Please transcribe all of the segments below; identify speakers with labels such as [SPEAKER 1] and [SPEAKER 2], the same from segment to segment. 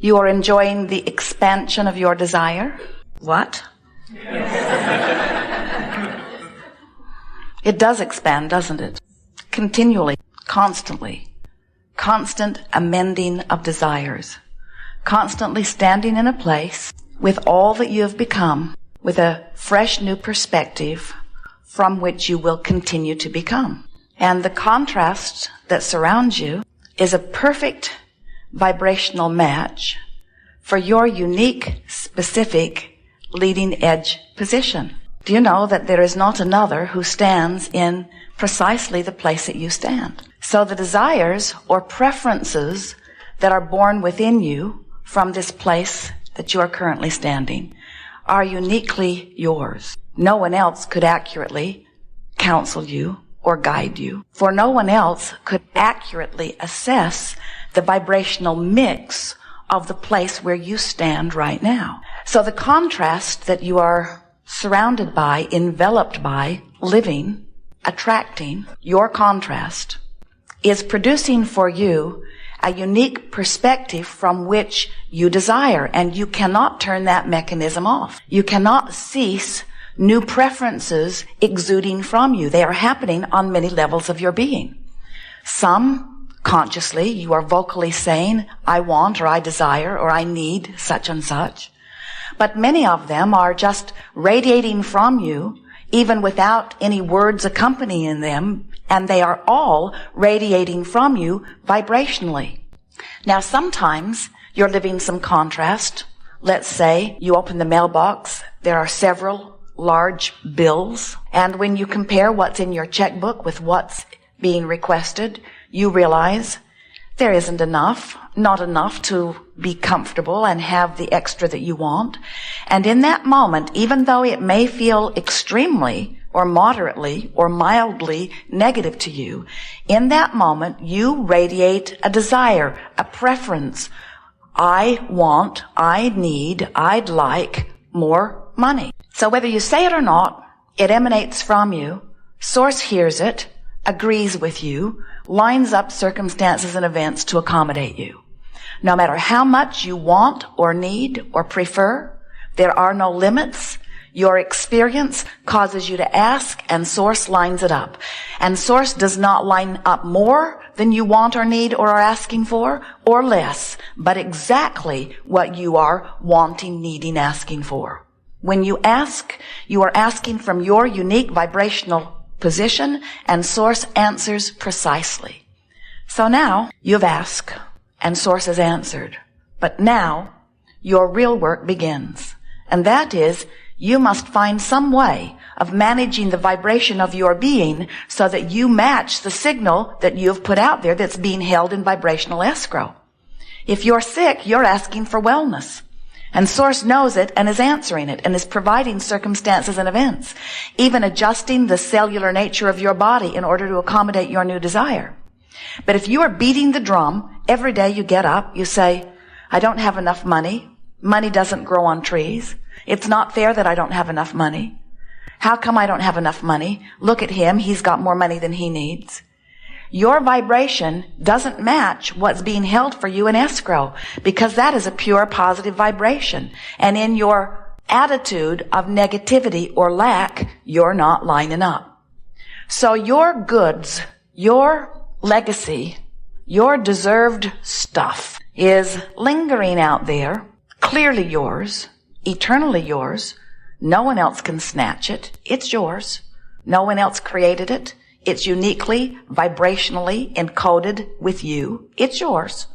[SPEAKER 1] You are enjoying the expansion of your desire. What? It does expand, doesn't it? Continually, constantly. Constant amending of desires. Constantly standing in a place with all that you have become, with a fresh new perspective from which you will continue to become. And the contrast that surrounds you is a perfect vibrational match for your unique, specific, leading edge position. Do you know that there is not another who stands in precisely the place that you stand? So the desires or preferences that are born within you from this place that you are currently standing are uniquely yours. No one else could accurately counsel you or guide you, for no one else could accurately assess the vibrational mix of the place where you stand right now. So the contrast that you are surrounded by, enveloped by, living, attracting, your contrast, is producing for you a unique perspective from which you desire, and you cannot turn that mechanism off. You cannot cease new preferences exuding from you. They are happening on many levels of your being. Some, consciously, you are vocally saying, I want, or I desire, or I need such and such. But many of them are just radiating from you, even without any words accompanying them, and they are all radiating from you vibrationally. Now, sometimes you're living some contrast. Let's say you open the mailbox, there are several large bills, and when you compare what's in your checkbook with what's being requested, you realize there isn't enough, not enough to be comfortable and have the extra that you want. And in that moment, even though it may feel extremely or moderately or mildly negative to you, in that moment, you radiate a desire, a preference. I want, I need, I'd like more money. So whether you say it or not, it emanates from you. Source hears it, agrees with you, lines up circumstances and events to accommodate you. No matter how much you want or need or prefer, there are no limits. Your experience causes you to ask, and Source lines it up. And Source does not line up more than you want or need or are asking for, or less, but exactly what you are wanting, needing, asking for. When you ask, you are asking from your unique vibrational position, and Source answers precisely. So now you've asked, and Source has answered. But now your real work begins. And that is, you must find some way of managing the vibration of your being so that you match the signal that you've put out there that's being held in vibrational escrow. If you're sick, you're asking for wellness. And Source knows it and is answering it and is providing circumstances and events, even adjusting the cellular nature of your body in order to accommodate your new desire. But if you are beating the drum, every day you get up, you say, I don't have enough money. Money doesn't grow on trees. It's not fair that I don't have enough money. How come I don't have enough money? Look at him. He's got more money than he needs. Your vibration doesn't match what's being held for you in escrow, because that is a pure positive vibration. And in your attitude of negativity or lack, you're not lining up. So your goods, your legacy, your deserved stuff is lingering out there, clearly yours, eternally yours. No one else can snatch it. It's yours. No one else created it. It's uniquely, vibrationally encoded with you. It's yours.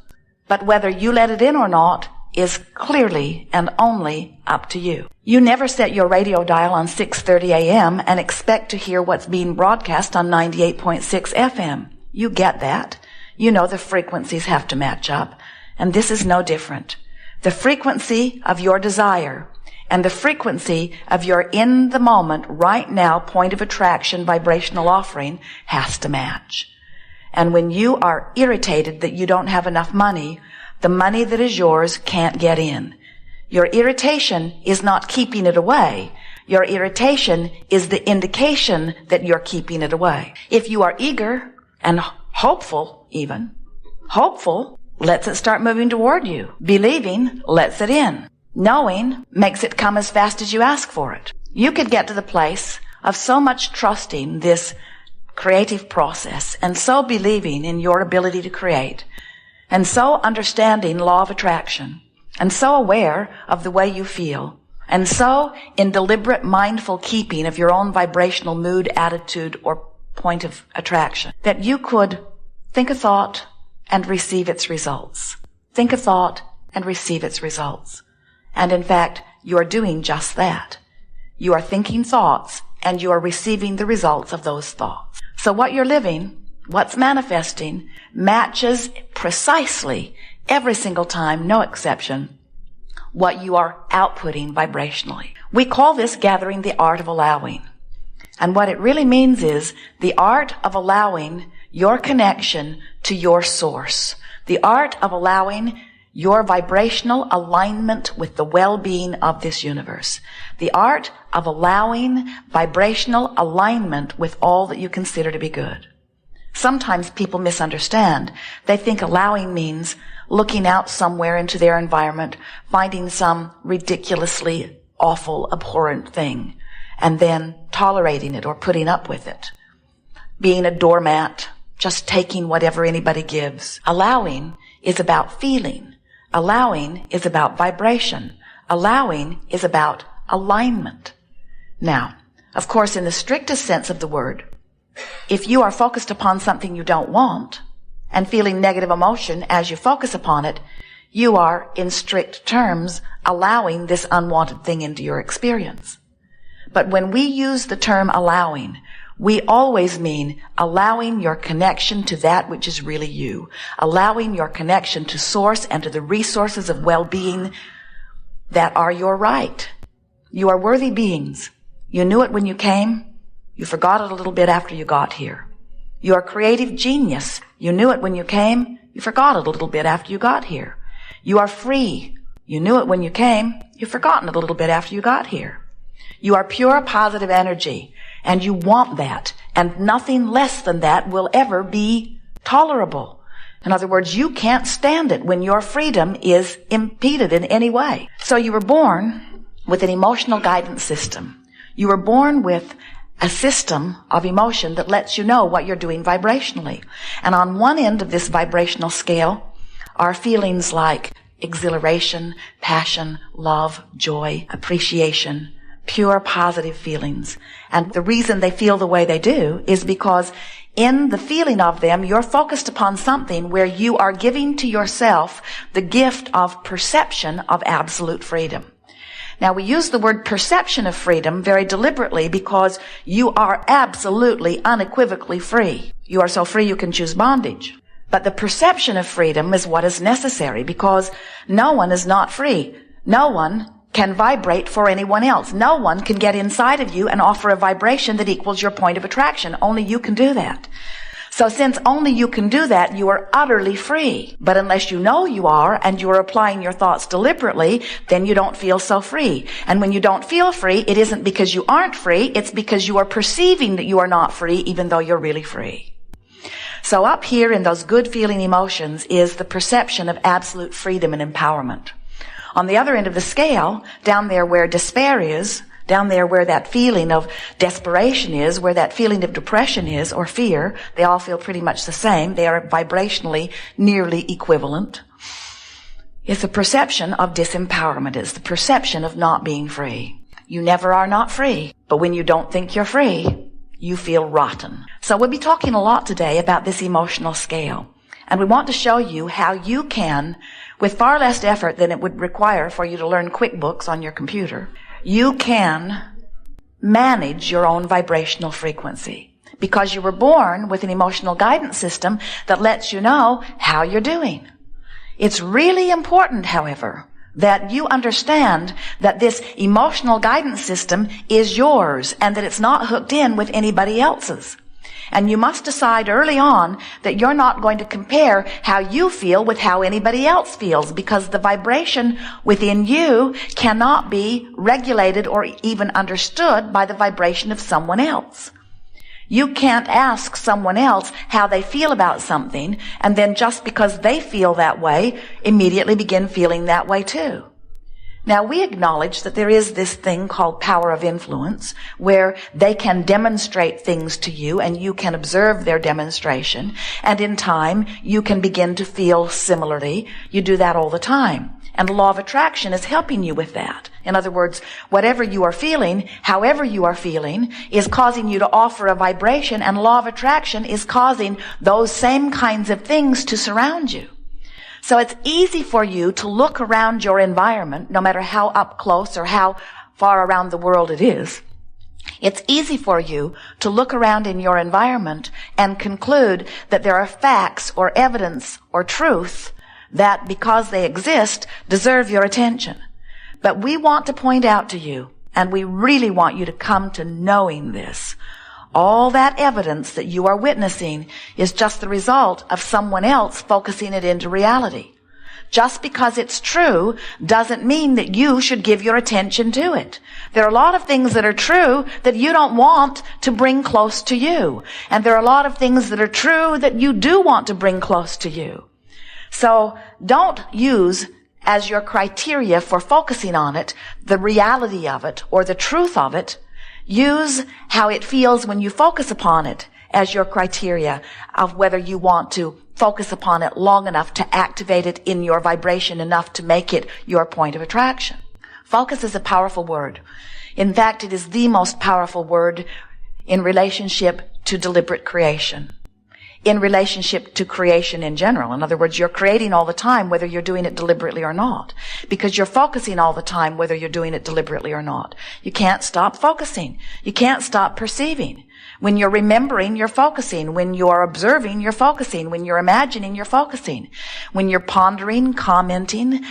[SPEAKER 1] But whether you let it in or not is clearly and only up to you. You never set your radio dial on 6:30 a.m. and expect to hear what's being broadcast on 98.6 FM. You get that. You know the frequencies have to match up. And this is no different. The frequency of your desire and the frequency of your in the moment, right now, point of attraction, vibrational offering has to match. And when you are irritated that you don't have enough money, the money that is yours can't get in. Your irritation is not keeping it away. Your irritation is the indication that you're keeping it away. If you are eager and hopeful even, hopeful, lets it start moving toward you. Believing lets it in. Knowing makes it come as fast as you ask for it. You could get to the place of so much trusting this creative process and so believing in your ability to create and so understanding law of attraction and so aware of the way you feel and so in deliberate mindful keeping of your own vibrational mood, attitude, or point of attraction that you could think a thought and receive its results. Think a thought and receive its results. And in fact, you are doing just that. You are thinking thoughts and you are receiving the results of those thoughts. So what you're living, what's manifesting, matches precisely every single time, no exception, what you are outputting vibrationally. We call this gathering the art of allowing. And what it really means is the art of allowing your connection to your source. The art of allowing your vibrational alignment with the well-being of this universe. The art of allowing vibrational alignment with all that you consider to be good. Sometimes people misunderstand. They think allowing means looking out somewhere into their environment, finding some ridiculously awful, abhorrent thing, and then tolerating it or putting up with it. Being a doormat, just taking whatever anybody gives. Allowing is about feeling. Allowing is about vibration. Allowing is about alignment. Now, of course, in the strictest sense of the word, if you are focused upon something you don't want and feeling negative emotion as you focus upon it, you are, in strict terms, allowing this unwanted thing into your experience. But when we use the term allowing, we always mean allowing your connection to that which is really you, allowing your connection to source and to the resources of well-being that are your right. You are worthy beings. You knew it when you came. You forgot it a little bit after you got here. You are creative genius. You knew it when you came. You forgot it a little bit after you got here. You are free. You knew it when you came. You've forgotten it a little bit after you got here. You are pure positive energy, and you want that, and nothing less than that will ever be tolerable. In other words, you can't stand it when your freedom is impeded in any way. So you were born with an emotional guidance system. You were born with a system of emotion that lets you know what you're doing vibrationally. And on one end of this vibrational scale are feelings like exhilaration, passion, love, joy, appreciation, pure positive feelings. And the reason they feel the way they do is because in the feeling of them, you're focused upon something where you are giving to yourself the gift of perception of absolute freedom. Now, we use the word perception of freedom very deliberately because you are absolutely, unequivocally free. You are so free you can choose bondage. But the perception of freedom is what is necessary because no one is not free. No one can vibrate for anyone else. No one can get inside of you and offer a vibration that equals your point of attraction. Only you can do that. So since only you can do that, you are utterly free. But unless you know you are and you are applying your thoughts deliberately, then you don't feel so free. And when you don't feel free, it isn't because you aren't free. It's because you are perceiving that you are not free, even though you're really free. So up here in those good feeling emotions is the perception of absolute freedom and empowerment. On the other end of the scale, down there where despair is, down there where that feeling of desperation is, where that feeling of depression is, or fear, they all feel pretty much the same. They are vibrationally nearly equivalent. It's the perception of disempowerment. It's the perception of not being free. You never are not free. But when you don't think you're free, you feel rotten. So we'll be talking a lot today about this emotional scale. And we want to show you how you can, with far less effort than it would require for you to learn QuickBooks on your computer, you can manage your own vibrational frequency because you were born with an emotional guidance system that lets you know how you're doing. It's really important, however, that you understand that this emotional guidance system is yours and that it's not hooked in with anybody else's. And you must decide early on that you're not going to compare how you feel with how anybody else feels because the vibration within you cannot be regulated or even understood by the vibration of someone else. You can't ask someone else how they feel about something, and then just because they feel that way, immediately begin feeling that way too. Now, we acknowledge that there is this thing called power of influence, where they can demonstrate things to you and you can observe their demonstration, and in time you can begin to feel similarly. You do that all the time. And the law of attraction is helping you with that. In other words, whatever you are feeling, however you are feeling, is causing you to offer a vibration, and law of attraction is causing those same kinds of things to surround you. So it's easy for you to look around your environment, no matter how up close or how far around the world it is. It's easy for you to look around in your environment and conclude that there are facts or evidence or truth that, because they exist, deserve your attention. But we want to point out to you, and we really want you to come to knowing this. All that evidence that you are witnessing is just the result of someone else focusing it into reality. Just because it's true doesn't mean that you should give your attention to it. There are a lot of things that are true that you don't want to bring close to you. And there are a lot of things that are true that you do want to bring close to you. So don't use as your criteria for focusing on it the reality of it or the truth of it. Use how it feels when you focus upon it as your criteria of whether you want to focus upon it long enough to activate it in your vibration enough to make it your point of attraction. Focus is a powerful word. In fact, it is the most powerful word in relationship to deliberate creation. In relationship to creation in general. In other words, you're creating all the time whether you're doing it deliberately or not. Because you're focusing all the time whether you're doing it deliberately or not. You can't stop focusing. You can't stop perceiving. When you're remembering, you're focusing. When you're observing, you're focusing. When you're imagining, you're focusing. When you're pondering, commenting,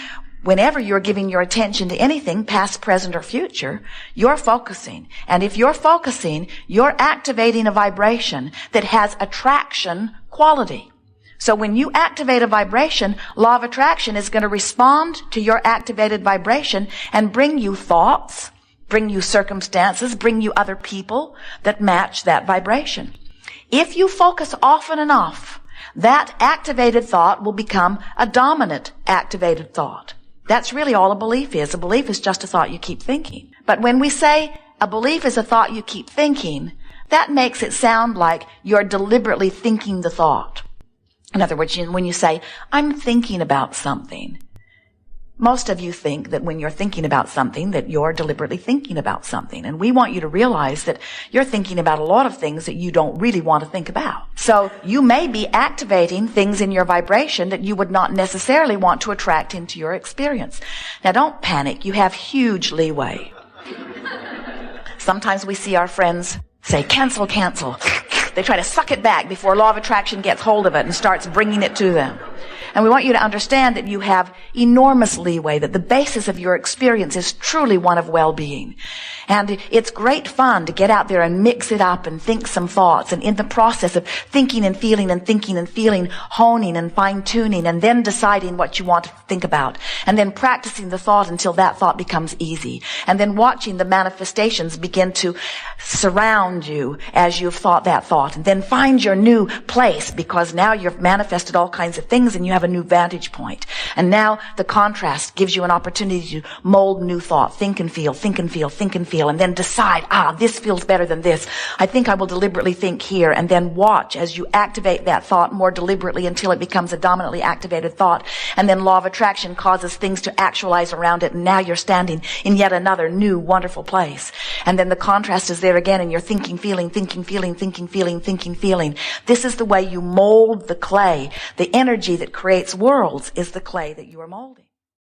[SPEAKER 1] whenever you're giving your attention to anything, past, present, or future, you're focusing. And if you're focusing, you're activating a vibration that has attraction quality. So when you activate a vibration, law of attraction is going to respond to your activated vibration and bring you thoughts, bring you circumstances, bring you other people that match that vibration. If you focus often enough, that activated thought will become a dominant activated thought. That's really all a belief is. A belief is just a thought you keep thinking. But when we say a belief is a thought you keep thinking, that makes it sound like you're deliberately thinking the thought. In other words, when you say, I'm thinking about something, most of you think that when you're thinking about something, that you're deliberately thinking about something. And we want you to realize that you're thinking about a lot of things that you don't really want to think about. So you may be activating things in your vibration that you would not necessarily want to attract into your experience. Now don't panic. You have huge leeway. Sometimes we see our friends say, cancel, cancel. They try to suck it back before law of attraction gets hold of it and starts bringing it to them. And we want you to understand that you have enormous leeway, that the basis of your experience is truly one of well-being. And it's great fun to get out there and mix it up and think some thoughts. And in the process of thinking and feeling and thinking and feeling, honing and fine-tuning and then deciding what you want to think about. And then practicing the thought until that thought becomes easy. And then watching the manifestations begin to surround you as you've thought that thought. And then find your new place because now you've manifested all kinds of things and you have a new vantage point. And now the contrast gives you an opportunity to mold new thought. Think and feel, think and feel, think and feel. And then decide, this feels better than this. I think I will deliberately think here. And then watch as you activate that thought more deliberately until it becomes a dominantly activated thought. And then law of attraction causes things to actualize around it. And now you're standing in yet another new, wonderful place. And then the contrast is there again and you're thinking, feeling, thinking, feeling, thinking, feeling, thinking, feeling. This is the way you mold the clay. The energy that creates worlds is the clay that you are molding.